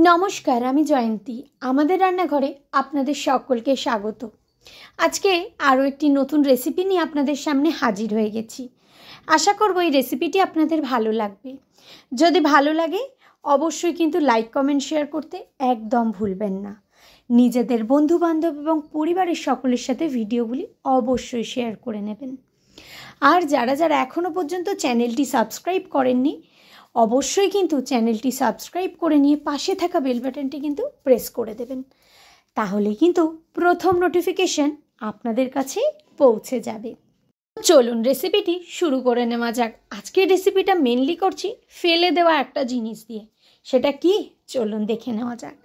নমস্কার, আমি জয়ন্তী। আমাদের রান্নাঘরে আপনাদের সকলকে স্বাগত। আজকে আরও একটি নতুন রেসিপি নিয়ে আপনাদের সামনে হাজির হয়ে গেছি। আশা করব এই রেসিপিটি আপনাদের ভালো লাগবে। যদি ভালো লাগে অবশ্যই কিন্তু লাইক, কমেন্ট, শেয়ার করতে একদম ভুলবেন না। নিজেদের বন্ধুবান্ধব এবং পরিবারের সকলের সাথে ভিডিওগুলি অবশ্যই শেয়ার করে নেবেন। আর যারা যারা এখনও পর্যন্ত চ্যানেলটি সাবস্ক্রাইব করেননি, অবশ্যই কিন্তু চ্যানেলটি সাবস্ক্রাইব করে নিয়ে পাশে থাকা বেল বাটনটি কিন্তু প্রেস করে দেবেন। তাহলে কিন্তু প্রথম নোটিফিকেশন আপনাদের কাছে পৌঁছে যাবে। চলুন রেসিপিটি শুরু করে নেওয়া যাক। আজকের রেসিপিটা মেনলি করছি ফেলে দেওয়া একটা জিনিস দিয়ে। সেটা কি চলুন দেখে নেওয়া যাক।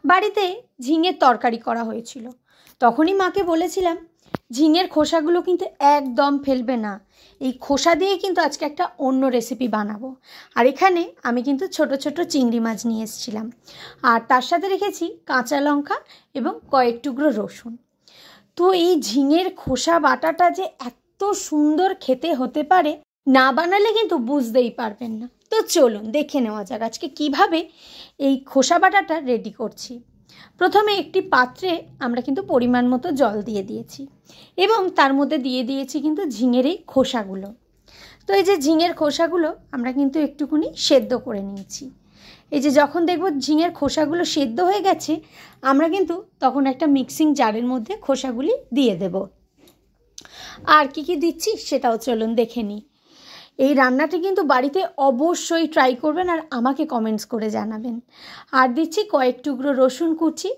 বাড়িতে ঝিঙের তরকারি করা হয়েছিল, তখনই মাকে বলেছিলাম ঝিঙের খোসাগুলো কিন্তু একদম ফেলবে না, এই খোসা দিয়ে কিন্তু আজকে একটা অন্য রেসিপি বানাবো। আর এখানে আমি কিন্তু ছোট ছোট চিংড়ি মাছ নিয়ে এসেছিলাম, আর তার সাথে রেখেছি কাঁচা লঙ্কা এবং কয়েক টুকরো রসুন। তো এই ঝিঙের খোসা বাটাটা যে এত সুন্দর খেতে হতে পারে, না বানালে কিন্তু বুঝতেই পারবেন না। তো চলুন দেখে নেওয়া যাক আজকে কিভাবে এই খোসা বাটাটা রেডি করছি। প্রথমে একটি পাত্রে আমরা কিন্তু পরিমাণ মতো জল দিয়ে দিয়েছি এবং তার মধ্যে দিয়ে দিয়েছি কিন্তু ঝিঙের এই খোসাগুলো। তো এই যে ঝিঙের খোসাগুলো আমরা কিন্তু একটুখানি সেদ্ধ করে নিয়েছি। এই যে যখন দেখব ঝিঙের খোসাগুলো সেদ্ধ হয়ে গেছে, আমরা কিন্তু তখন একটা মিক্সিং জারের মধ্যে খোসাগুলি দিয়ে দেব। আর কি কি দিচ্ছি সেটাও চলুন দেখে নিই। এই রান্নাটি কিন্তু বাড়িতে অবশ্যই ট্রাই করবেন আর আমাকে কমেন্টস করে জানাবেন। আর দিচ্ছি কয়েক টুকরো রসুন কুচি,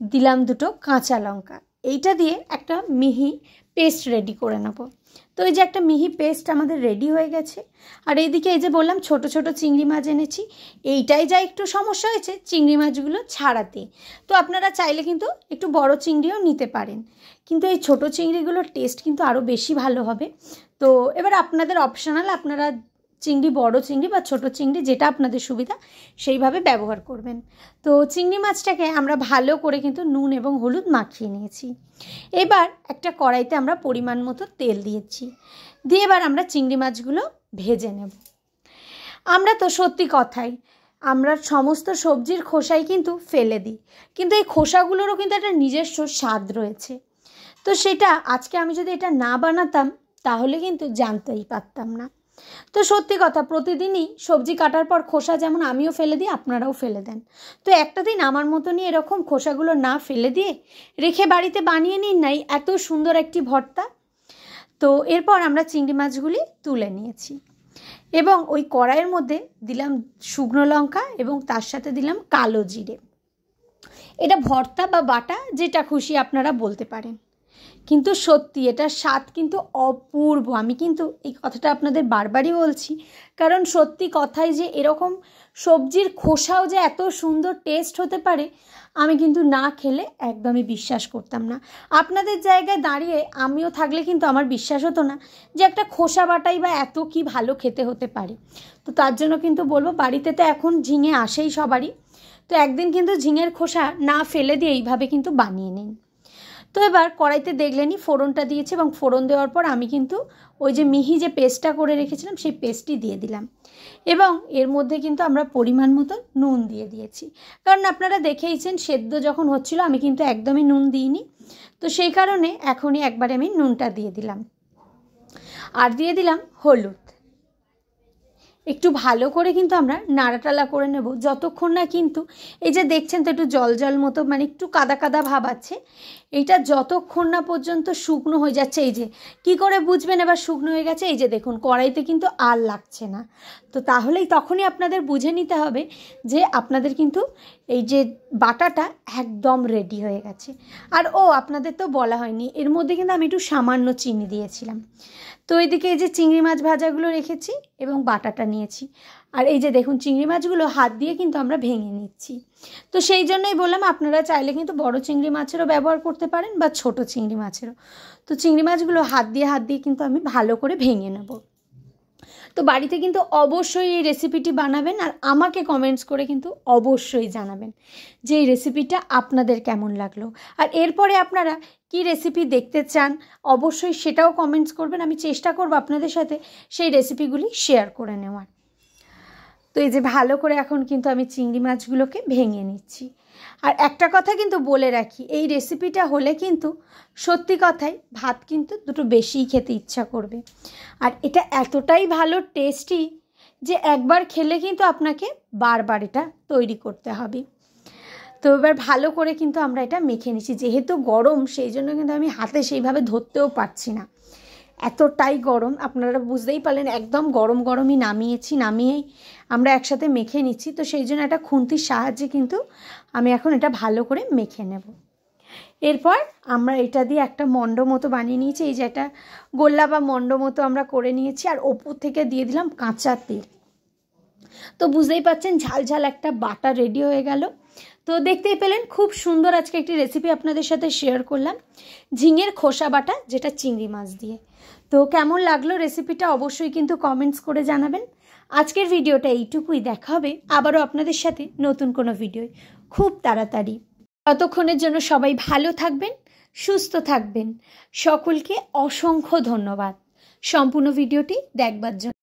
দিলাম দুটো কাঁচা লঙ্কা। এইটা দিয়ে একটা মিহি পেস্ট রেডি করে নেব। তো এই যে একটা মিহি পেস্ট আমাদের রেডি হয়ে গেছে। আর এইদিকে এই যে বললাম ছোট ছোট চিংড়ি মাছ এনেছি। এইটাই যা একটু সমস্যা হয়েছে চিংড়ি মাছগুলো ছাড়াতে। তো আপনারা চাইলে কিন্তু একটু বড় চিংড়িও নিতে পারেন, কিন্তু এই ছোট চিংড়িগুলোর টেস্ট কিন্তু আরও বেশি ভালো হবে। তো এবার আপনাদের অপশনাল, আপনারা চিংড়ি বড় চিংড়ি বা ছোট চিংড়ি যেটা আপনাদের সুবিধা সেইভাবে ব্যবহার করবেন। তো চিংড়ি মাছটাকে আমরা ভালো করে কিন্তু নুন এবং হলুদ মাখিয়ে নিয়েছি। এবার একটা কড়াইতে আমরা পরিমাণ মতো তেল দিয়েছি, দিয়ে এবার আমরা চিংড়ি মাছগুলো ভেজে নেব। আমরা তো সত্যি কথাই আমরা সমস্ত সবজির খোসাই কিন্তু ফেলে দিই, কিন্তু এই খোসাগুলোরও কিন্তু একটা নিজস্ব স্বাদ রয়েছে। তো সেটা আজকে আমি যদি এটা না বানাতাম তাহলে কিন্তু জানতেই পারতাম না। তো সত্যি কথা, প্রতিদিনই সবজি কাটার পর খোসা যেমন আমিও ফেলে দিই, আপনারাও ফেলে দেন। তো একটা দিন আমার মতনই এরকম খোসাগুলো না ফেলে দিয়ে রেখে বাড়িতে বানিয়ে নিন নাই এত সুন্দর একটি ভর্তা। তো এরপর আমরা চিংড়ি মাছগুলি তুলে নিয়েছি এবং ওই কড়াইয়ের মধ্যে দিলাম শুকনো লঙ্কা এবং তার সাথে দিলাম কালো জিরে। এটা ভর্তা বা বাটা যেটা খুশি আপনারা বলতে পারেন, কিন্তু সত্যি এটার স্বাদ কিন্তু অপূর্ব। আমি কিন্তু এই কথাটা আপনাদের বারবারই বলছি, কারণ সত্যি কথাই যে এরকম সবজির খোসাও যে এত সুন্দর টেস্ট হতে পারে আমি কিন্তু না খেলে একদমই বিশ্বাস করতাম না। আপনাদের জায়গায় দাঁড়িয়ে আমিও থাকলে কিন্তু আমার বিশ্বাস হতো না যে একটা খোসা বাটাই বা এত কি ভালো খেতে হতে পারে। তো তার জন্য কিন্তু বলবো, বাড়িতে তো এখন ঝিঙে আসেই সবারই, তো একদিন কিন্তু ঝিঙের খোসা না ফেলে দিয়ে এইভাবে কিন্তু বানিয়ে নিন। তো এবার কড়াইতে দেখলেনি ফোড়নটা দিয়েছে এবং ফোড়ন দেওয়ার পর আমি কিন্তু ওই যে মিহি যে পেস্টটা করে রেখেছিলাম সেই পেস্টটি দিয়ে দিলাম এবং এর মধ্যে কিন্তু আমরা পরিমাণ মতো নুন দিয়ে দিয়েছি। কারণ আপনারা দেখেইছেন সেদ্ধ যখন হচ্ছিল আমি কিন্তু একদমই নুন দিইনি, তো সেই কারণে এখনই একবারে আমি নুনটা দিয়ে দিলাম। আর দিয়ে দিলাম হলুদ। একটু ভালো করে কিন্তু আমরা নাড়াটালা করে নেব যতক্ষণ না কিন্তু এই যে দেখছেন তো একটু জল জল মতো, মানে একটু কাদা কাদা ভাব আছে, এইটা যতক্ষণ না পর্যন্ত শুকনো হয়ে যাচ্ছে। এই যে কি করে বুঝবেন এবার শুকনো হয়ে গেছে, এই যে দেখুন কড়াইতে কিন্তু আর লাগছে না। তো তাহলেই তখনই আপনাদের বুঝে নিতে হবে যে আপনাদের কিন্তু এই যে বাটাটা একদম রেডি হয়ে গেছে। আর আপনাদের তো বলা হয়নি, এর মধ্যে কিন্তু আমি একটু সামান্য চিনি দিয়েছিলাম। তো এইদিকে এই যে চিংড়ি মাছ ভাজাগুলো রেখেছি এবং বাটাটা নিয়েছি, আর এই যে দেখুন চিংড়ি মাছগুলো হাত দিয়ে কিন্তু আমরা ভেঙে নিচ্ছি। তো সেই জন্যই বললাম আপনারা চাইলে কিন্তু বড় চিংড়ি মাছেরও ব্যবহার করতে পারেন বা ছোট চিংড়ি মাছেরও। তো চিংড়ি মাছগুলো হাত দিয়ে কিন্তু আমি ভালো করে ভেঙে নেব। তো বাড়িতে কিন্তু অবশ্যই এই রেসিপিটি বানাবেন আর আমাকে কমেন্টস করে কিন্তু অবশ্যই জানাবেন যে এই রেসিপিটা আপনাদের কেমন লাগলো। আর এরপরে আপনারা কি রেসিপি দেখতে চান অবশ্যই সেটাও কমেন্টস করবেন, আমি চেষ্টা করব আপনাদের সাথে সেই রেসিপিগুলি শেয়ার করে নেওয়ার। তো এই যে ভালো করে এখন কিন্তু আমি চিংড়ি মাছগুলোকে ভেঙে নিচ্ছি। আর একটা কথা কিন্তু বলে রাখি, এই রেসিপিটা হলে কিন্তু সত্যি কথাই ভাত কিন্তু দুটো বেশিই খেতে ইচ্ছা করবে। আর এটা এতটাই ভালো টেস্টি যে একবার খেলে কিন্তু আপনাকে বারবার এটা তৈরি করতে হবে। তো এবার ভালো করে কিন্তু আমরা এটা মেখে নিচ্ছি। যেহেতু গরম সেই জন্য কিন্তু আমি হাতে সেইভাবে ধরতেও পারছি না, এতটাই গরম। আপনারা বুঝতেই পারলেন, একদম গরম গরমই নামিয়েই আমরা একসাথে মেখে নিচ্ছি। তো সেই জন্য একটা খুন্তির সাহায্যে কিন্তু আমি এখন এটা ভালো করে মেখে নেব। এরপর আমরা এটা দিয়ে একটা মণ্ড মতো বানিয়ে নিয়েছি, এই যে একটা গোল্লা বা মণ্ড মতো আমরা করে নিয়েছি। আর ওপর থেকে দিয়ে দিলাম কাঁচা তেল। তো বুঝতেই পারছেন ঝাল ঝাল একটা বাটা রেডি হয়ে গেল। তো দেখতেই পেলেন খুব সুন্দর আজকে একটি রেসিপি আপনাদের সাথে শেয়ার করলাম, ঝিঙের খোসা বাটা, যেটা চিংড়ি মাছ দিয়ে। তো কেমন লাগলো রেসিপিটা অবশ্যই কিন্তু কমেন্টস করে জানাবেন। আজকের ভিডিওটা এইটুকুই, দেখা হবে আবারও আপনাদের সাথে নতুন কোনো ভিডিও খুব তাড়াতাড়ি। ততক্ষণের জন্য সবাই ভালো থাকবেন, সুস্থ থাকবেন। সকলকে অসংখ্য ধন্যবাদ সম্পূর্ণ ভিডিওটি দেখবার জন্য।